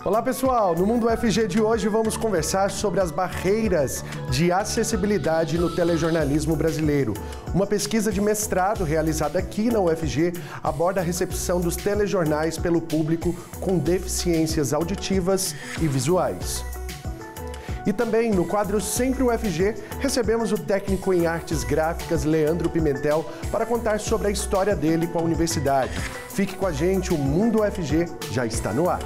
Olá pessoal, no Mundo UFG de hoje vamos conversar sobre as barreiras de acessibilidade no telejornalismo brasileiro. Uma pesquisa de mestrado realizada aqui na UFG aborda a recepção dos telejornais pelo público com deficiências auditivas e visuais. E também, no quadro Sempre UFG, recebemos o técnico em artes gráficas Leandro Pimentel para contar sobre a história dele com a universidade. Fique com a gente, o Mundo UFG já está no ar.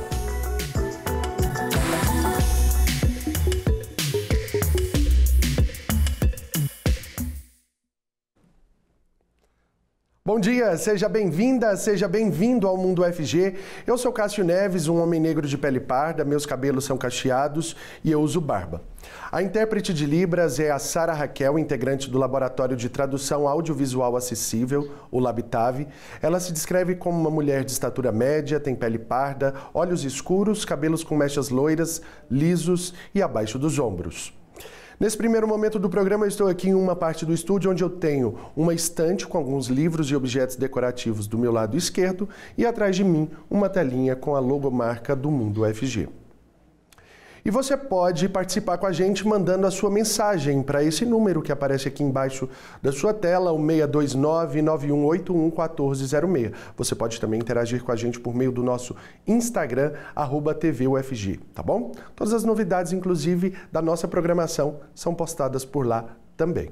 Bom dia, seja bem-vinda, seja bem-vindo ao Mundo UFG. Eu sou Cássio Neves, um homem negro de pele parda, meus cabelos são cacheados e eu uso barba. A intérprete de Libras é a Sara Raquel, integrante do Laboratório de Tradução Audiovisual Acessível, o Labitave. Ela se descreve como uma mulher de estatura média, tem pele parda, olhos escuros, cabelos com mechas loiras, lisos e abaixo dos ombros. Nesse primeiro momento do programa, eu estou aqui em uma parte do estúdio onde eu tenho uma estante com alguns livros e objetos decorativos do meu lado esquerdo e atrás de mim uma telinha com a logomarca do Mundo UFG. E você pode participar com a gente mandando a sua mensagem para esse número que aparece aqui embaixo da sua tela, o 629-9181-1406. Você pode também interagir com a gente por meio do nosso Instagram, @TVUFG, tá bom? Todas as novidades, inclusive, da nossa programação, são postadas por lá também.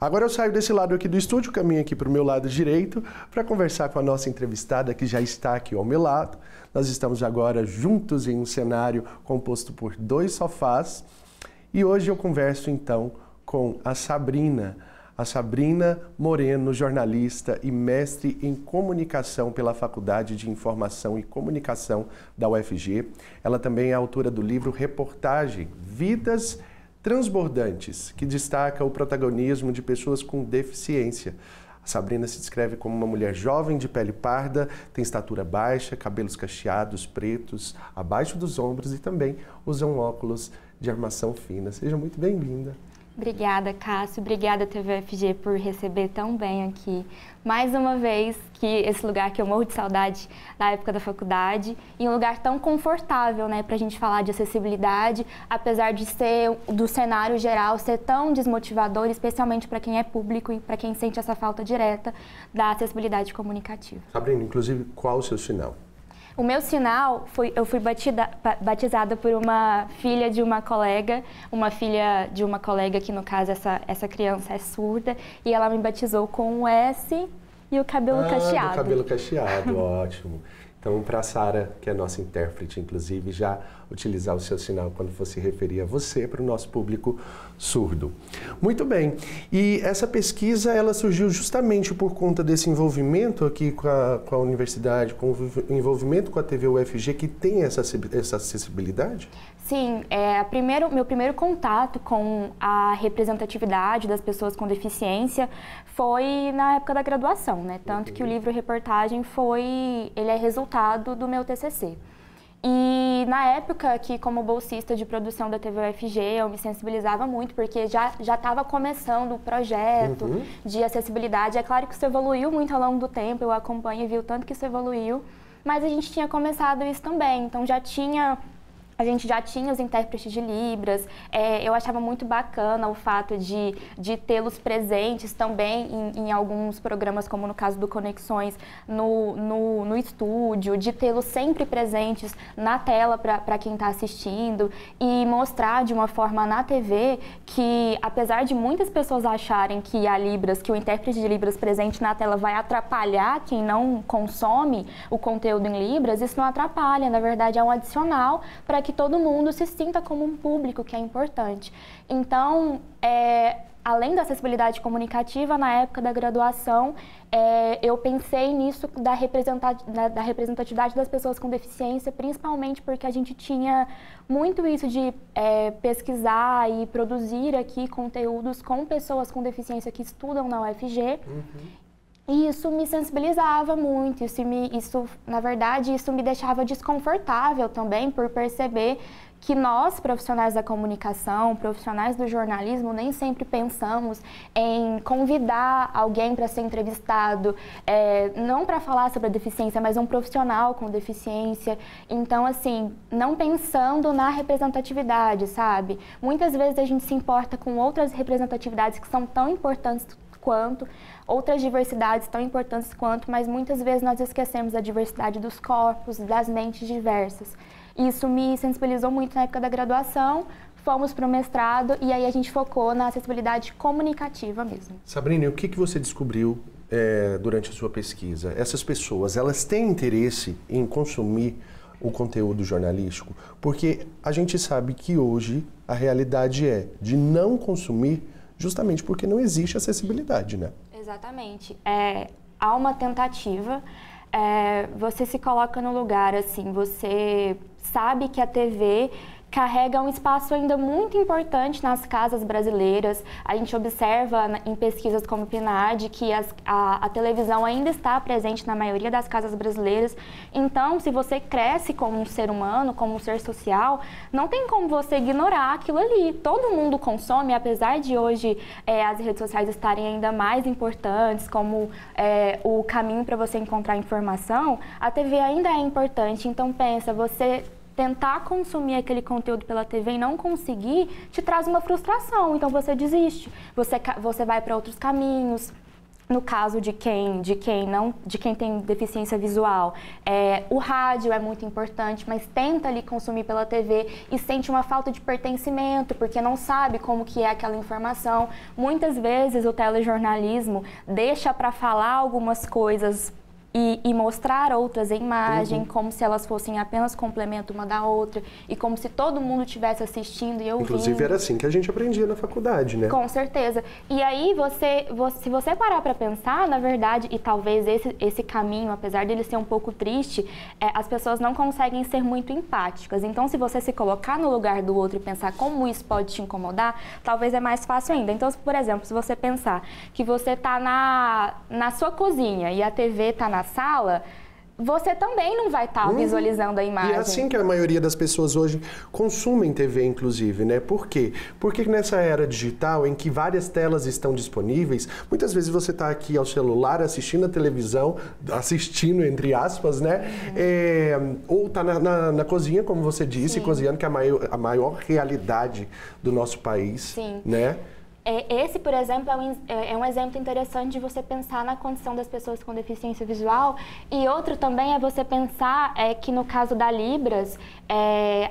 Agora eu saio desse lado aqui do estúdio, caminho aqui para o meu lado direito, para conversar com a nossa entrevistada que já está aqui ao meu lado. Nós estamos agora juntos em um cenário composto por 2 sofás e hoje eu converso então com a Sabrina Moreno, jornalista e mestre em comunicação pela Faculdade de Informação e Comunicação da UFG. Ela também é autora do livro Reportagem Vidas Transbordantes, que destaca o protagonismo de pessoas com deficiência. A Sabrina se descreve como uma mulher jovem de pele parda, tem estatura baixa, cabelos cacheados, pretos, abaixo dos ombros e também usam óculos de armação fina. Seja muito bem-vinda. Obrigada, Cássio. Obrigada, TVUFG, por receber tão bem aqui. Mais uma vez, que esse lugar que eu morro de saudade da época da faculdade, e um lugar tão confortável, né, para a gente falar de acessibilidade, apesar de ser, do cenário geral, ser tão desmotivador, especialmente para quem é público e para quem sente essa falta direta da acessibilidade comunicativa. Sabrina, inclusive, qual o seu sinal? O meu sinal, eu fui batizada por uma filha de uma colega que no caso essa criança é surda, e ela me batizou com um S e o cabelo cacheado. O cabelo cacheado, ótimo. Então, para a Sara, que é nossa intérprete, inclusive, já utilizar o seu sinal quando for se referir a você, para o nosso público surdo. Muito bem. E essa pesquisa, ela surgiu justamente por conta desse envolvimento aqui com a universidade, com o envolvimento com a TVUFG, que tem essa acessibilidade? Sim, meu primeiro contato com a representatividade das pessoas com deficiência foi na época da graduação, né? Tanto que o livro Reportagem ele é resultado do meu TCC. E na época que, como bolsista de produção da TVUFG, eu me sensibilizava muito, porque já estava começando o projeto de acessibilidade. É claro que isso evoluiu muito ao longo do tempo, eu acompanho e vi o tanto que isso evoluiu, mas a gente tinha começado isso também, então a gente já tinha os intérpretes de Libras. Eu achava muito bacana o fato de tê-los presentes também em alguns programas, como no caso do Conexões, no estúdio, de tê-los sempre presentes na tela para quem está assistindo e mostrar de uma forma na TV que, apesar de muitas pessoas acharem que que o intérprete de Libras presente na tela vai atrapalhar quem não consome o conteúdo em Libras, isso não atrapalha, na verdade é um adicional para que todo mundo se sinta como um público, que é importante. Então, além da acessibilidade comunicativa, na época da graduação, eu pensei nisso da representatividade das pessoas com deficiência, principalmente porque a gente tinha muito isso de pesquisar e produzir aqui conteúdos com pessoas com deficiência que estudam na UFG. E isso me sensibilizava muito, na verdade, isso me deixava desconfortável também por perceber que nós, profissionais da comunicação, profissionais do jornalismo, nem sempre pensamos em convidar alguém para ser entrevistado, não para falar sobre a deficiência, mas um profissional com deficiência. Então, assim, não pensando na representatividade, sabe? Muitas vezes a gente se importa com outras representatividades que são tão importantes quanto, outras diversidades tão importantes quanto, mas muitas vezes nós esquecemos a diversidade dos corpos, das mentes diversas. Isso me sensibilizou muito na época da graduação, fomos para o mestrado e aí a gente focou na acessibilidade comunicativa mesmo. Sabrina, o que você descobriu durante a sua pesquisa? Essas pessoas, elas têm interesse em consumir o conteúdo jornalístico? Porque a gente sabe que hoje a realidade é de não consumir justamente porque não existe acessibilidade, né? Exatamente. Há uma tentativa, você se coloca no lugar, assim, você sabe que a TV carrega um espaço ainda muito importante nas casas brasileiras. A gente observa em pesquisas como o PNAD que a televisão ainda está presente na maioria das casas brasileiras. Então, se você cresce como um ser humano, como um ser social, não tem como você ignorar aquilo ali. Todo mundo consome, apesar de hoje as redes sociais estarem ainda mais importantes, como o caminho para você encontrar informação, a TV ainda é importante. Então, pensa, você tentar consumir aquele conteúdo pela TV e não conseguir, te traz uma frustração, então você desiste, você vai para outros caminhos. No caso de quem tem deficiência visual, o rádio é muito importante, mas tenta ali consumir pela TV e sente uma falta de pertencimento, porque não sabe como que é aquela informação. Muitas vezes o telejornalismo deixa para falar algumas coisas e mostrar outras em imagem, como se elas fossem apenas complemento uma da outra e como se todo mundo estivesse assistindo e ouvindo. Inclusive era assim que a gente aprendia na faculdade, né? Com certeza. E aí, se você parar para pensar, na verdade, e talvez esse caminho, apesar dele ser um pouco triste, as pessoas não conseguem ser muito empáticas. Então, se você se colocar no lugar do outro e pensar como isso pode te incomodar, talvez é mais fácil ainda. Então, por exemplo, se você pensar que você está na sua cozinha e a TV está na sala, você também não vai estar visualizando a imagem. E é assim que a maioria das pessoas hoje consumem TV, inclusive, né? Por quê? Porque nessa era digital, em que várias telas estão disponíveis, muitas vezes você está aqui ao celular assistindo a televisão, assistindo, entre aspas, né? Ou está na cozinha, como você disse, sim, cozinhando, que é a maior realidade do nosso país, sim, né? Esse, por exemplo, é um exemplo interessante de você pensar na condição das pessoas com deficiência visual. E outro também é você pensar que no caso da Libras,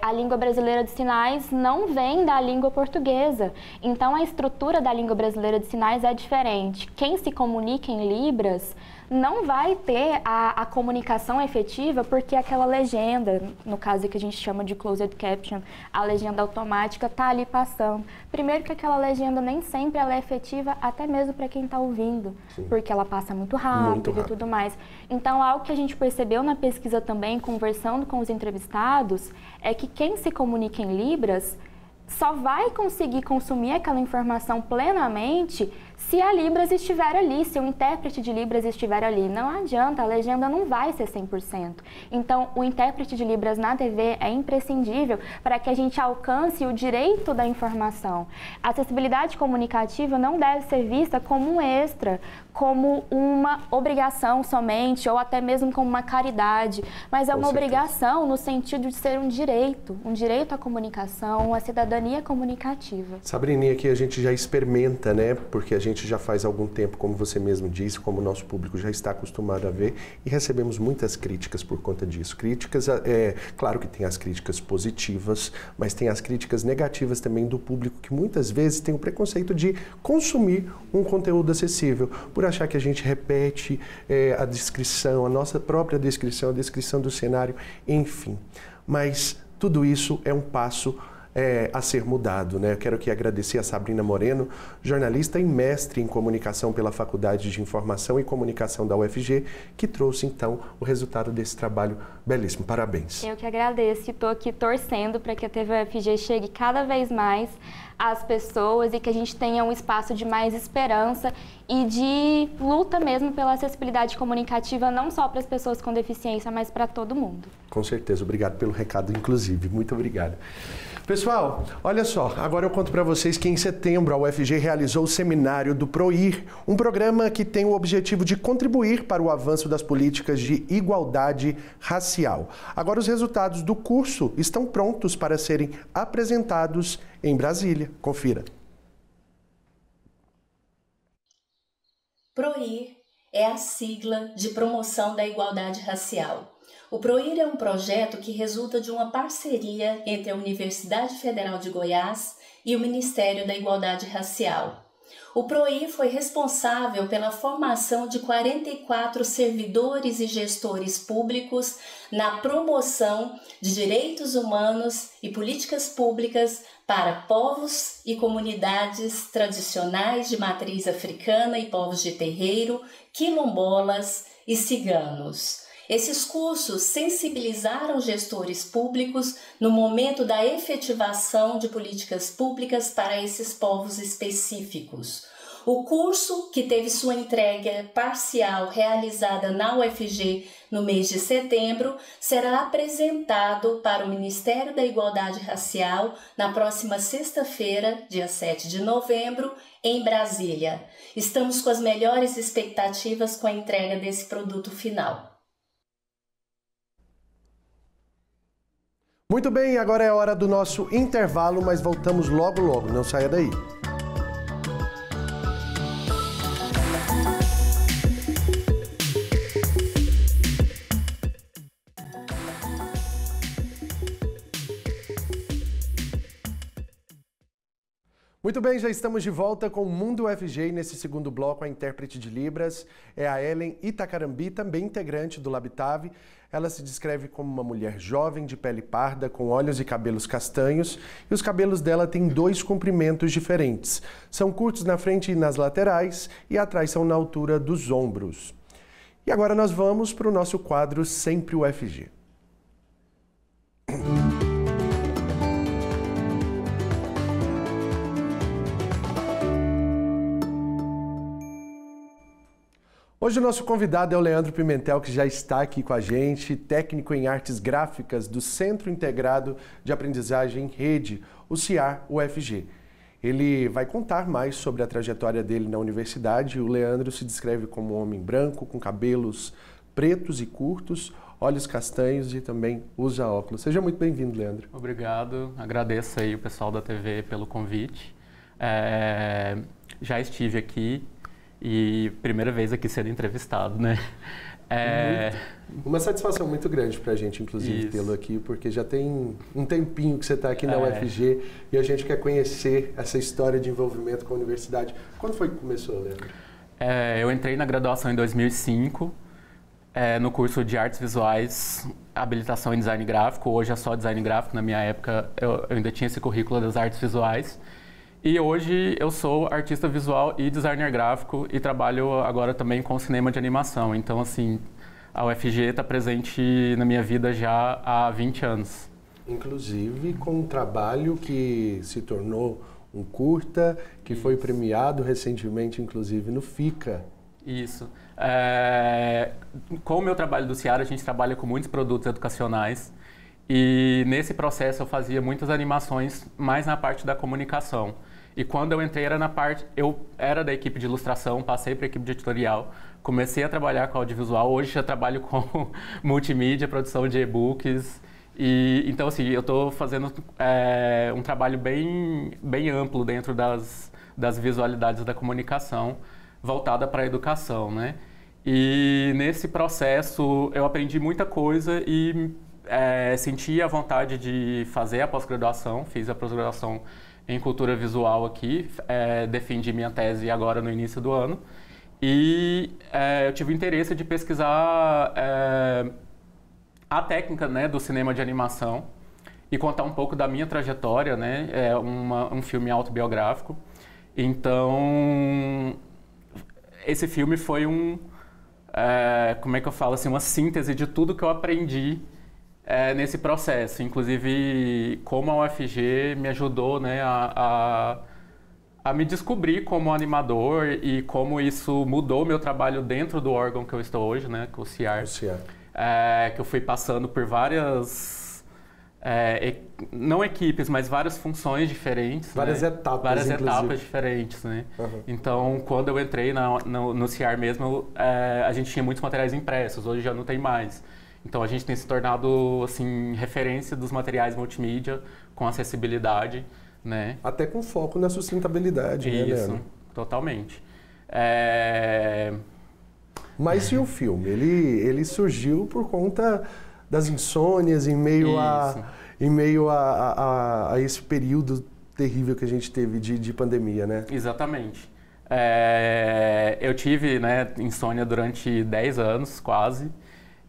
a língua brasileira de sinais não vem da língua portuguesa. Então, a estrutura da língua brasileira de sinais é diferente. Quem se comunica em Libras não vai ter a comunicação efetiva porque aquela legenda, no caso que a gente chama de closed caption, a legenda automática está ali passando. Primeiro que aquela legenda nem sempre ela é efetiva, até mesmo para quem está ouvindo, sim, porque ela passa muito rápido e tudo mais. Então, algo que a gente percebeu na pesquisa também, conversando com os entrevistados, é que quem se comunica em Libras só vai conseguir consumir aquela informação plenamente se a Libras estiver ali, se o intérprete de Libras estiver ali. Não adianta, a legenda não vai ser 100%. Então, o intérprete de Libras na TV é imprescindível para que a gente alcance o direito da informação. A acessibilidade comunicativa não deve ser vista como um extra, como uma obrigação somente, ou até mesmo como uma caridade, mas é uma obrigação no sentido de ser um direito à comunicação, à cidadania comunicativa. Sabrininha, aqui a gente já experimenta, né? Porque a gente já faz algum tempo, como você mesmo disse, como o nosso público já está acostumado a ver, e recebemos muitas críticas por conta disso. Críticas, claro que tem as críticas positivas, mas tem as críticas negativas também do público, que muitas vezes tem o preconceito de consumir um conteúdo acessível, por achar que a gente repete a descrição, a nossa própria descrição, a descrição do cenário, enfim. Mas tudo isso é um passo a ser mudado, né? Eu quero aqui agradecer a Sabrina Moreno, jornalista e mestre em comunicação pela Faculdade de Informação e Comunicação da UFG, que trouxe então o resultado desse trabalho belíssimo. Parabéns. Eu que agradeço e estou aqui torcendo para que a TV UFG chegue cada vez mais as pessoas e que a gente tenha um espaço de mais esperança e de luta mesmo pela acessibilidade comunicativa, não só para as pessoas com deficiência, mas para todo mundo. Com certeza, obrigado pelo recado, inclusive. Muito obrigado. Pessoal, olha só, agora eu conto para vocês que em setembro a UFG realizou o seminário do PROIR, um programa que tem o objetivo de contribuir para o avanço das políticas de igualdade racial. Agora os resultados do curso estão prontos para serem apresentados em Brasília. Confira. PROIR é a sigla de Promoção da Igualdade Racial. O PROIR é um projeto que resulta de uma parceria entre a Universidade Federal de Goiás e o Ministério da Igualdade Racial. O PROIR foi responsável pela formação de 44 servidores e gestores públicos na promoção de direitos humanos e políticas públicas para povos e comunidades tradicionais de matriz africana e povos de terreiro, quilombolas e ciganos. Esses cursos sensibilizaram gestores públicos no momento da efetivação de políticas públicas para esses povos específicos. O curso, que teve sua entrega parcial realizada na UFG no mês de setembro, será apresentado para o Ministério da Igualdade Racial na próxima sexta-feira, dia 7 de novembro, em Brasília. Estamos com as melhores expectativas com a entrega desse produto final. Muito bem, agora é a hora do nosso intervalo, mas voltamos logo, logo. Não saia daí. Muito bem, já estamos de volta com o Mundo UFG e nesse segundo bloco a intérprete de Libras é a Ellen Itacarambi, também integrante do Labitave. Ela se descreve como uma mulher jovem, de pele parda, com olhos e cabelos castanhos, e os cabelos dela têm 2 comprimentos diferentes. São curtos na frente e nas laterais e atrás são na altura dos ombros. E agora nós vamos para o nosso quadro Sempre UFG. Hoje o nosso convidado é o Leandro Pimentel, que já está aqui com a gente, técnico em artes gráficas do Centro Integrado de Aprendizagem Rede, o CIAR UFG. Ele vai contar mais sobre a trajetória dele na universidade. O Leandro se descreve como um homem branco, com cabelos pretos e curtos, olhos castanhos e também usa óculos. Seja muito bem-vindo, Leandro. Obrigado, agradeço aí o pessoal da TV pelo convite. Já estive aqui. E primeira vez aqui sendo entrevistado, né? Uma satisfação muito grande para a gente, inclusive, tê-lo aqui, porque já tem um tempinho que você está aqui na UFG e a gente quer conhecer essa história de envolvimento com a universidade. Quando foi que começou, Leandro? Eu entrei na graduação em 2005, no curso de Artes Visuais, habilitação em Design Gráfico. Hoje é só Design Gráfico, na minha época eu ainda tinha esse currículo das Artes Visuais. E hoje eu sou artista visual e designer gráfico e trabalho agora também com cinema de animação. Então, assim, a UFG está presente na minha vida já há 20 anos. Inclusive com um trabalho que se tornou um curta, que foi premiado recentemente, inclusive, no FICA. Isso. Com o meu trabalho do CIAR, a gente trabalha com muitos produtos educacionais. E nesse processo eu fazia muitas animações mais na parte da comunicação. E quando eu entrei eu era da equipe de ilustração, passei para a equipe de editorial, comecei a trabalhar com audiovisual, hoje já trabalho com multimídia, produção de e-books. E então assim, eu estou fazendo um trabalho bem amplo dentro das visualidades da comunicação, voltada para a educação, né? E nesse processo eu aprendi muita coisa e senti a vontade de fazer a pós-graduação, fiz a pós-graduação em cultura visual aqui, defendi minha tese agora no início do ano e eu tive o interesse de pesquisar a técnica, né, do cinema de animação e contar um pouco da minha trajetória, né, um filme autobiográfico. Então, esse filme foi como é que eu falo assim, uma síntese de tudo que eu aprendi nesse processo. Inclusive, como a UFG me ajudou, né, a me descobrir como animador e como isso mudou meu trabalho dentro do órgão que eu estou hoje, né, que é o CIAR. Que eu fui passando por várias, não equipes, mas várias funções diferentes. Várias etapas, várias inclusive. etapas diferentes, né? Então, quando eu entrei no CIAR mesmo, a gente tinha muitos materiais impressos, hoje já não tem mais. Então, a gente tem se tornado, assim, referência dos materiais multimídia com acessibilidade, né? Até com foco na sustentabilidade, né, Leandro? Isso, totalmente. Mas e o filme? Ele surgiu por conta das insônias em meio a esse período terrível que a gente teve de pandemia, né? Exatamente. Eu tive, né, insônia durante 10 anos, quase.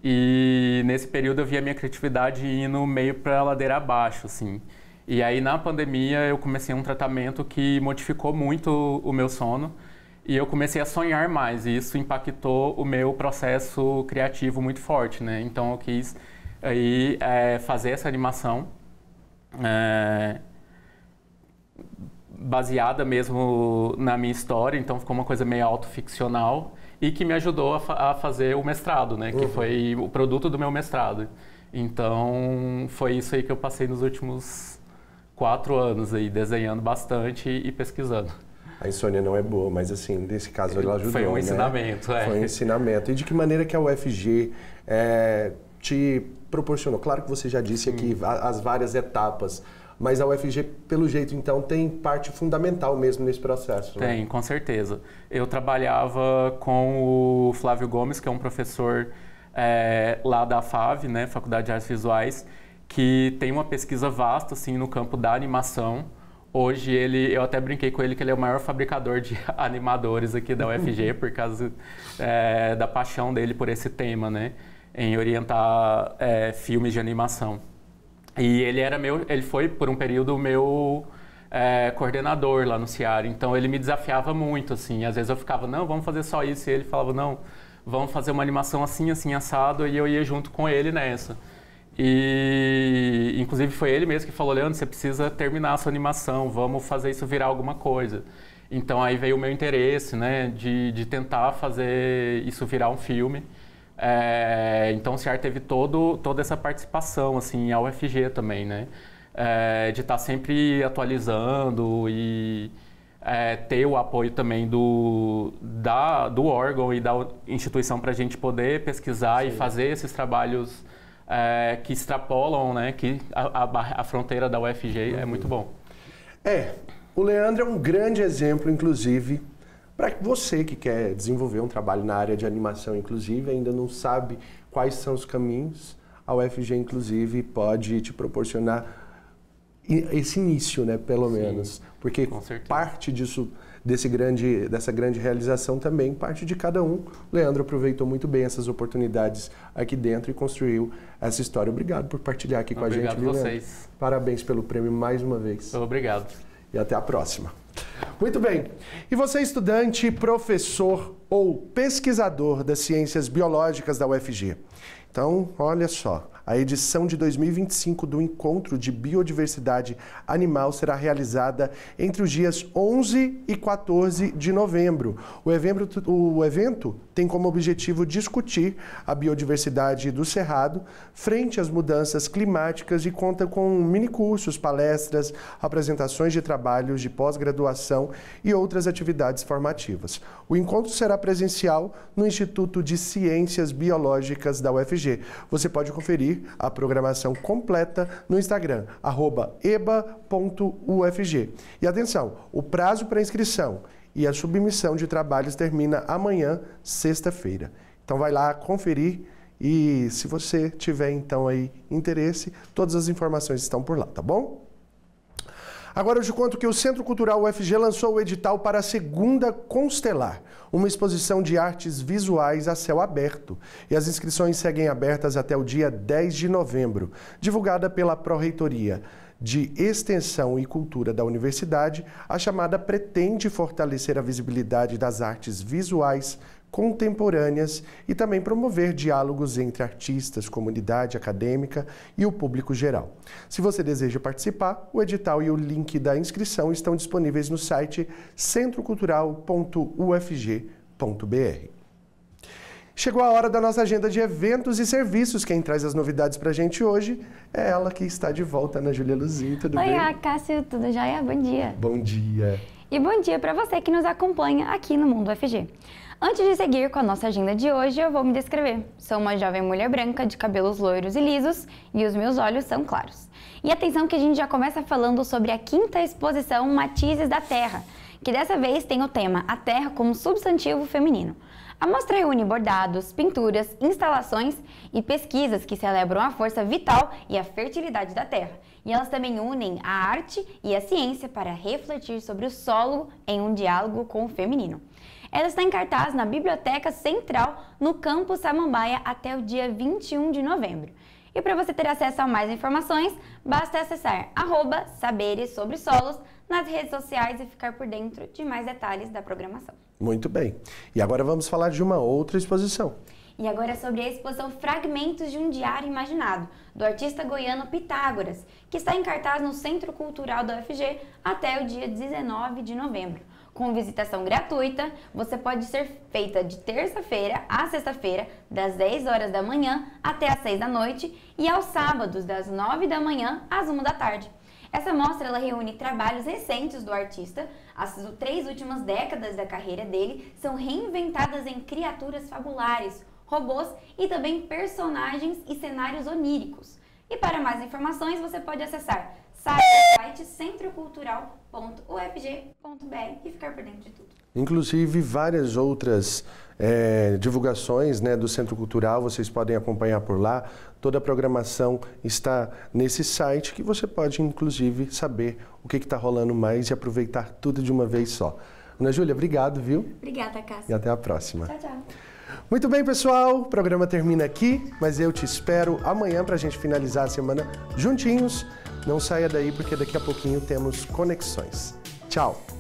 E nesse período eu vi a minha criatividade indo meio para a ladeira abaixo, assim. E aí na pandemia eu comecei um tratamento que modificou muito o meu sono e eu comecei a sonhar mais e isso impactou o meu processo criativo muito forte, né? Então eu quis aí fazer essa animação baseada mesmo na minha história, então ficou uma coisa meio autoficcional e que me ajudou a fazer o mestrado, né? Que foi o produto do meu mestrado. Então foi isso aí que eu passei nos últimos 4 anos aí, desenhando bastante e pesquisando. A insônia não é boa, mas assim, nesse caso ela ajudou, Foi um né? ensinamento, Foi um ensinamento. E de que maneira que a UFG te proporcionou? Claro que você já disse aqui as várias etapas, mas a UFG, pelo jeito, então, tem parte fundamental mesmo nesse processo. Tem, com certeza. Eu trabalhava com o Flávio Gomes, que é um professor lá da FAV, né, Faculdade de Artes Visuais, que tem uma pesquisa vasta assim, no campo da animação. Hoje eu até brinquei com ele que ele é o maior fabricador de animadores aqui da UFG, por causa da paixão dele por esse tema, né, em orientar filmes de animação. E ele foi por um período meu coordenador lá no CIAR, então ele me desafiava muito, assim, às vezes eu ficava, não, vamos fazer só isso, e ele falava, não, vamos fazer uma animação assim, assim, assado, e eu ia junto com ele nessa. E, inclusive, foi ele mesmo que falou, Leandro, você precisa terminar a sua animação, vamos fazer isso virar alguma coisa. Então, aí veio o meu interesse, né, de tentar fazer isso virar um filme. Então, o CIAR teve toda essa participação, assim, a UFG também, né, de estar sempre atualizando e ter o apoio também do órgão e da instituição para a gente poder pesquisar e fazer esses trabalhos que extrapolam, né, que a fronteira da UFG é muito bom. O Leandro é um grande exemplo, inclusive, para você que quer desenvolver um trabalho na área de animação, inclusive, ainda não sabe quais são os caminhos, a UFG, inclusive, pode te proporcionar esse início, né, pelo menos. Porque parte dessa grande realização também parte de cada um. O Leandro aproveitou muito bem essas oportunidades aqui dentro e construiu essa história. Obrigado por partilhar aqui com a gente. Obrigado a vocês. Parabéns pelo prêmio mais uma vez. Obrigado. E até a próxima. Muito bem. E você, estudante, professor ou pesquisador das ciências biológicas da UFG? Então, olha só, a edição de 2025 do Encontro de Biodiversidade Animal será realizada entre os dias 11 e 14 de novembro. O evento tem como objetivo discutir a biodiversidade do Cerrado frente às mudanças climáticas e conta com minicursos, palestras, apresentações de trabalhos de pós-graduação e outras atividades formativas. O encontro será presencial no Instituto de Ciências Biológicas da UFG. Você pode conferir a programação completa no Instagram, @eba.ufg. E atenção, o prazo para inscrição e a submissão de trabalhos termina amanhã, sexta-feira. Então vai lá conferir e se você tiver então aí interesse, todas as informações estão por lá, tá bom? Agora eu te conto que o Centro Cultural UFG lançou o edital para a segunda Constelar, uma exposição de artes visuais a céu aberto. E as inscrições seguem abertas até o dia 10 de novembro. Divulgada pela Pró-Reitoria de Extensão e Cultura da Universidade, a chamada pretende fortalecer a visibilidade das artes visuais contemporâneas e também promover diálogos entre artistas, comunidade acadêmica e o público geral. Se você deseja participar, o edital e o link da inscrição estão disponíveis no site centrocultural.ufg.br. Chegou a hora da nossa agenda de eventos e serviços. Quem traz as novidades pra gente hoje é ela que está de volta, Ana Júlia Luzin. Tudo bem? Oi, Cássio, tudo jóia? Bom dia. Bom dia. E bom dia para você que nos acompanha aqui no Mundo UFG. Antes de seguir com a nossa agenda de hoje, eu vou me descrever. Sou uma jovem mulher branca de cabelos loiros e lisos e os meus olhos são claros. E atenção que a gente já começa falando sobre a 5ª exposição Matizes da Terra, que dessa vez tem o tema A Terra como substantivo feminino. A mostra reúne bordados, pinturas, instalações e pesquisas que celebram a força vital e a fertilidade da terra. E elas também unem a arte e a ciência para refletir sobre o solo em um diálogo com o feminino. Ela está em cartaz na Biblioteca Central, no Campus Samambaia, até o dia 21 de novembro. E para você ter acesso a mais informações, basta acessar @saberes sobre solos nas redes sociais e ficar por dentro de mais detalhes da programação. Muito bem. E agora vamos falar de uma outra exposição. E agora é sobre a exposição Fragmentos de um Diário Imaginado, do artista goiano Pitágoras, que está em cartaz no Centro Cultural da UFG até o dia 19 de novembro. Com visitação gratuita, você pode ser feita de terça-feira a sexta-feira, das 10 horas da manhã até as 6 da noite, e aos sábados, das 9 da manhã às 1 da tarde. Essa mostra ela reúne trabalhos recentes do artista. As 3 últimas décadas da carreira dele são reinventadas em criaturas fabulares, robôs e também personagens e cenários oníricos. E para mais informações você pode acessar site centrocultural.ufg.br e ficar por dentro de tudo. Inclusive várias outras divulgações, né, do Centro Cultural, vocês podem acompanhar por lá. Toda a programação está nesse site que você pode, inclusive, saber o que está rolando mais e aproveitar tudo de uma vez só. Ana Júlia, obrigado, viu? Obrigada, Cássio. E até a próxima. Tchau, tchau. Muito bem, pessoal, o programa termina aqui, mas eu te espero amanhã para a gente finalizar a semana juntinhos. Não saia daí, porque daqui a pouquinho temos conexões. Tchau!